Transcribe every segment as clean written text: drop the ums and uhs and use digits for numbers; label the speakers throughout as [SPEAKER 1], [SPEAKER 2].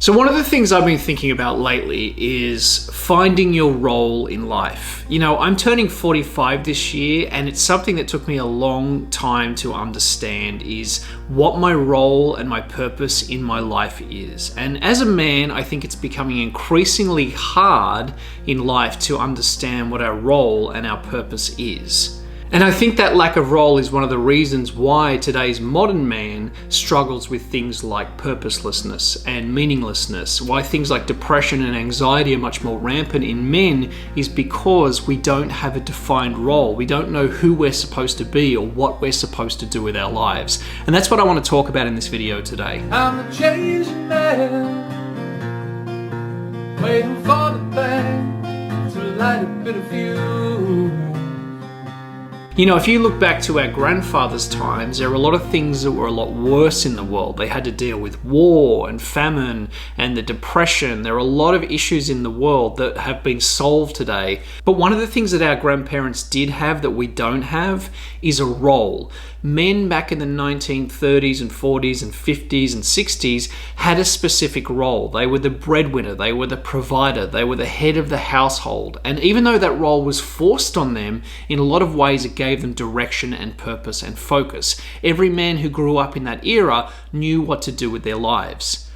[SPEAKER 1] So one of the things I've been thinking about lately is finding your role in life. You know, I'm turning 45 this year, and it's something that took me a long time to understand is what my role and my purpose in my life is. And as a man, I think it's becoming increasingly hard in life to understand what our role and our purpose is. And I think that lack of role is one of the reasons why today's modern man struggles with things like purposelessness and meaninglessness. Why things like depression and anxiety are much more rampant in men is because we don't have a defined role. We don't know who we're supposed to be or what we're supposed to do with our lives. And that's what I want to talk about in this video today.
[SPEAKER 2] I'm a changed man, waiting for the band to light a bit of you.
[SPEAKER 1] You know, if you look back to our grandfathers' times, there were a lot of things that were a lot worse in the world. They had to deal with war and famine and the depression. There are a lot of issues in the world that have been solved today. But one of the things that our grandparents did have that we don't have is a role. Men back in the 1930s and 40s and 50s and 60s had a specific role. They were the breadwinner, they were the provider, they were the head of the household. And even though that role was forced on them, in a lot of ways it gave them direction and purpose and focus. Every man who grew up in that era knew what to do with their lives.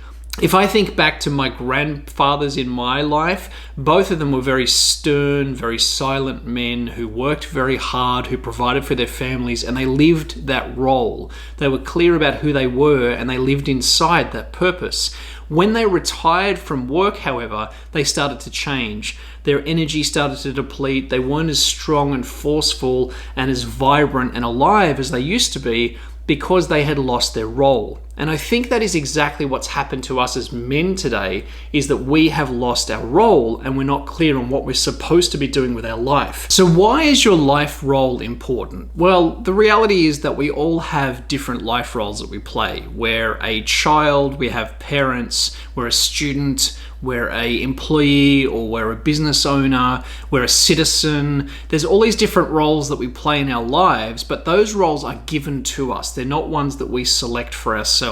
[SPEAKER 1] If I think back to my grandfathers in my life, both of them were very stern, very silent men who worked very hard, who provided for their families, and they lived that role. They were clear about who they were, and they lived inside that purpose. When they retired from work, however, they started to change. Their energy started to deplete. They weren't as strong and forceful and as vibrant and alive as they used to be because they had lost their role. And I think that is exactly what's happened to us as men today, is that we have lost our role and we're not clear on what we're supposed to be doing with our life. So why is your life role important? Well, the reality is that we all have different life roles that we play. We're a child, we have parents, we're a student, we're an employee, or we're a business owner, we're a citizen. There's all these different roles that we play in our lives, but those roles are given to us. They're not ones that we select for ourselves.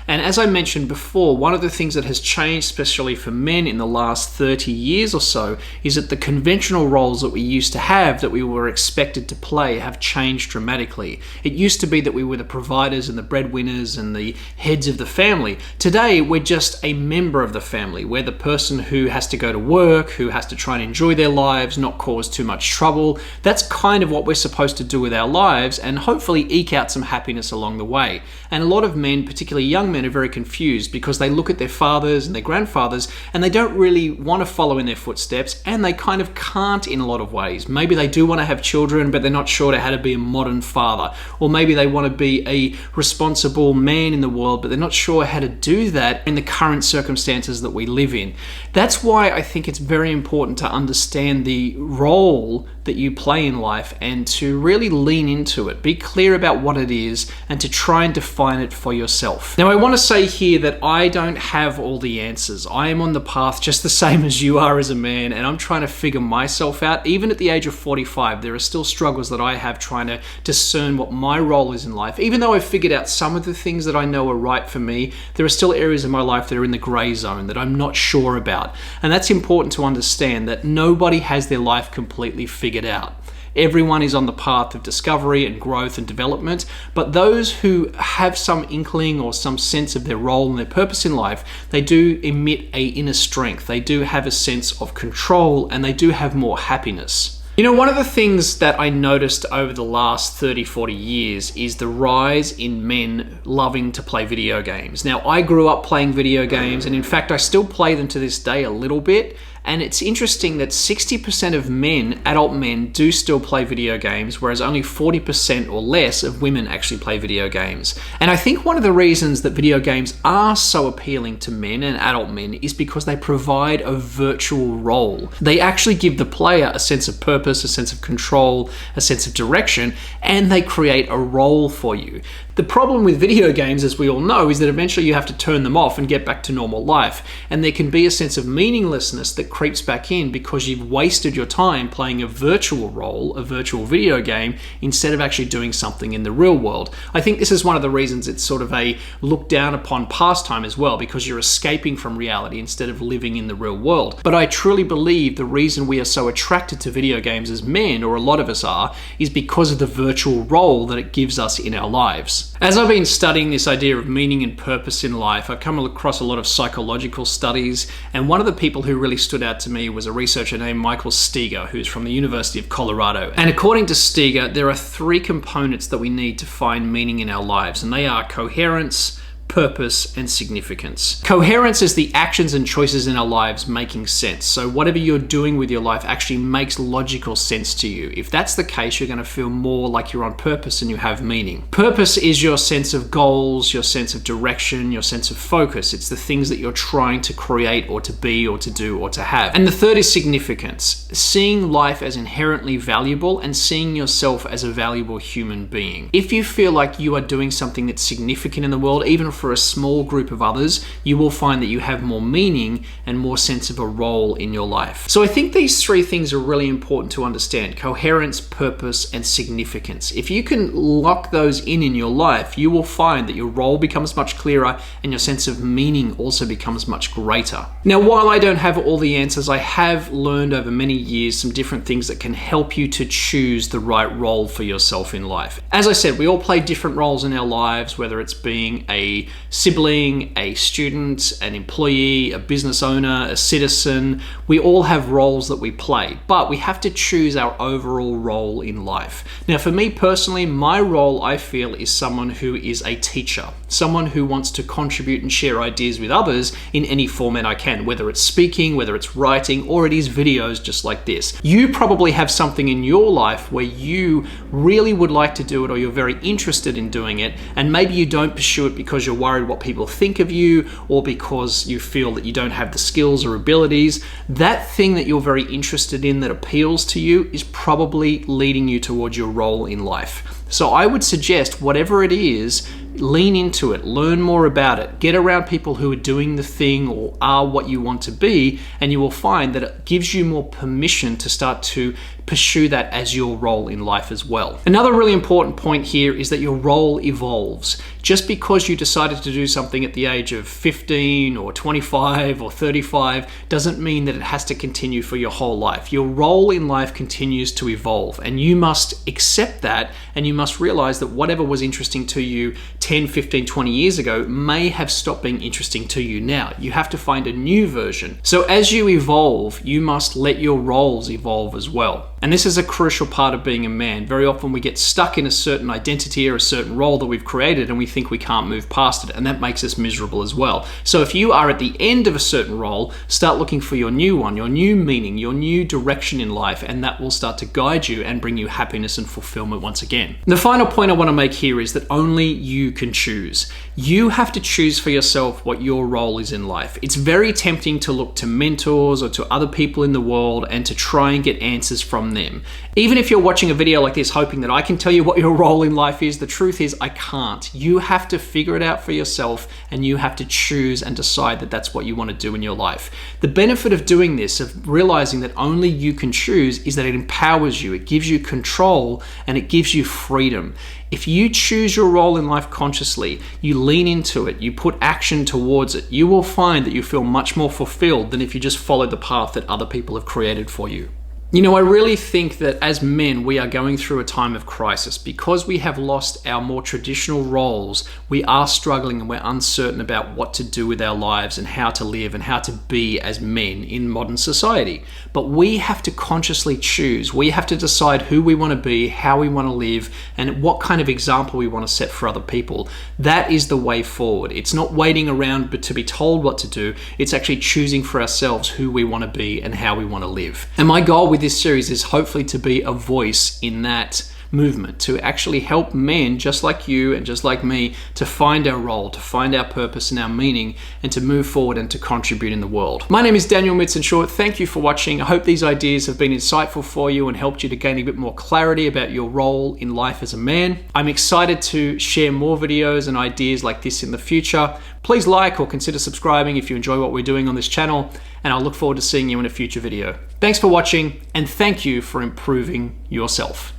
[SPEAKER 1] And as I mentioned before, one of the things that has changed, especially for men in the last 30 years or so, is that the conventional roles that we used to have, that we were expected to play, have changed dramatically. It used to be that we were the providers and the breadwinners and the heads of the family. Today, we're just a member of the family. We're the person who has to go to work, who has to try and enjoy their lives, not cause too much trouble. That's kind of what we're supposed to do with our lives and hopefully eke out some happiness along the way. And a lot of men, particularly young men, are very confused because they look at their fathers and their grandfathers and they don't really want to follow in their footsteps, and they kind of can't in a lot of ways. Maybe they do want to have children, but they're not sure how to be a modern father. Or maybe they want to be a responsible man in the world, but they're not sure how to do that in the current circumstances that we live in. That's why I think it's very important to understand the role that you play in life and to really lean into it. Be clear about what it is and to try and define it for yourself. Now, I want to say here that I don't have all the answers. I am on the path just the same as you are as a man, and I'm trying to figure myself out. Even at the age of 45, there are still struggles that I have trying to discern what my role is in life. Even though I've figured out some of the things that I know are right for me, there are still areas in my life that are in the gray zone that I'm not sure about. And that's important to understand, that nobody has their life completely figured out. Everyone is on the path of discovery and growth and development, but those who have some inkling or some sense of their role and their purpose in life, they do emit an inner strength. They do have a sense of control, and they do have more happiness. You know, one of the things that I noticed over the last 30, 40 years is the rise in men loving to play video games. Now, I grew up playing video games, and in fact, I still play them to this day a little bit. And it's interesting that 60% of men, adult men, do still play video games, whereas only 40% or less of women actually play video games. And I think one of the reasons that video games are so appealing to men and adult men is because they provide a virtual role. They actually give the player a sense of purpose, a sense of control, a sense of direction, and they create a role for you. The problem with video games, as we all know, is that eventually you have to turn them off and get back to normal life. And there can be a sense of meaninglessness that creeps back in because you've wasted your time playing a virtual role, a virtual video game, instead of actually doing something in the real world. I think this is one of the reasons it's sort of a looked down upon pastime as well, because you're escaping from reality instead of living in the real world. But I truly believe the reason we are so attracted to video games as men, or a lot of us are, is because of the virtual role that it gives us in our lives. As I've been studying this idea of meaning and purpose in life, I've come across a lot of psychological studies, and one of the people who really stood out to me was a researcher named Michael Steger, who's from the University of Colorado. And according to Steger, there are 3 components that we need to find meaning in our lives, and they are coherence, purpose, and significance. Coherence is the actions and choices in our lives making sense. So whatever you're doing with your life actually makes logical sense to you. If that's the case, you're going to feel more like you're on purpose and you have meaning. Purpose is your sense of goals, your sense of direction, your sense of focus. It's the things that you're trying to create or to be or to do or to have. And the third is significance. Seeing life as inherently valuable and seeing yourself as a valuable human being. If you feel like you are doing something that's significant in the world, even for a small group of others, you will find that you have more meaning and more sense of a role in your life. So I think these 3 things are really important to understand: coherence, purpose, and significance. If you can lock those in your life, you will find that your role becomes much clearer and your sense of meaning also becomes much greater. Now, while I don't have all the answers, I have learned over many years some different things that can help you to choose the right role for yourself in life. As I said, we all play different roles in our lives, whether it's being a sibling, a student, an employee, a business owner, a citizen. We all have roles that we play, but we have to choose our overall role in life. Now, for me personally, my role, I feel, is someone who is a teacher, someone who wants to contribute and share ideas with others in any format I can, whether it's speaking, whether it's writing, or it is videos just like this. You probably have something in your life where you really would like to do it, or you're very interested in doing it, and maybe you don't pursue it because you're worried what people think of you, or because you feel that you don't have the skills or abilities. That thing that you're very interested in that appeals to you is probably leading you towards your role in life. So I would suggest, whatever it is, lean into it, learn more about it, get around people who are doing the thing or are what you want to be, and you will find that it gives you more permission to start to pursue that as your role in life as well. Another really important point here is that your role evolves. Just because you decided to do something at the age of 15 or 25 or 35 doesn't mean that it has to continue for your whole life. Your role in life continues to evolve, and you must accept that, and you must realize that whatever was interesting to you 10, 15, 20 years ago may have stopped being interesting to you now. You have to find a new version. So as you evolve, you must let your roles evolve as well. And this is a crucial part of being a man. Very often we get stuck in a certain identity or a certain role that we've created, and we think we can't move past it, and that makes us miserable as well. So if you are at the end of a certain role, start looking for your new one, your new meaning, your new direction in life, and that will start to guide you and bring you happiness and fulfillment once again. The final point I want to make here is that only you can choose. You have to choose for yourself what your role is in life. It's very tempting to look to mentors or to other people in the world and to try and get answers from them. Even if you're watching a video like this hoping that I can tell you what your role in life is, the truth is I can't. You have to figure it out for yourself, and you have to choose and decide that that's what you want to do in your life. The benefit of doing this, of realizing that only you can choose, is that it empowers you, it gives you control, and it gives you freedom. If you choose your role in life consciously, you lean into it, you put action towards it, you will find that you feel much more fulfilled than if you just follow the path that other people have created for you. You know, I really think that as men, we are going through a time of crisis. Because we have lost our more traditional roles, we are struggling and we're uncertain about what to do with our lives and how to live and how to be as men in modern society. But we have to consciously choose. We have to decide who we want to be, how we want to live, and what kind of example we want to set for other people. That is the way forward. It's not waiting around but to be told what to do. It's actually choosing for ourselves who we want to be and how we want to live. And my goal with this series is hopefully to be a voice in that movement to actually help men just like you and just like me to find our role, to find our purpose and our meaning, and to move forward and to contribute in the world. My name is Daniel Midson-Short. Thank you for watching. I hope these ideas have been insightful for you and helped you to gain a bit more clarity about your role in life as a man. I'm excited to share more videos and ideas like this in the future. Please like or consider subscribing if you enjoy what we're doing on this channel, and I'll look forward to seeing you in a future video. Thanks for watching, and thank you for improving yourself.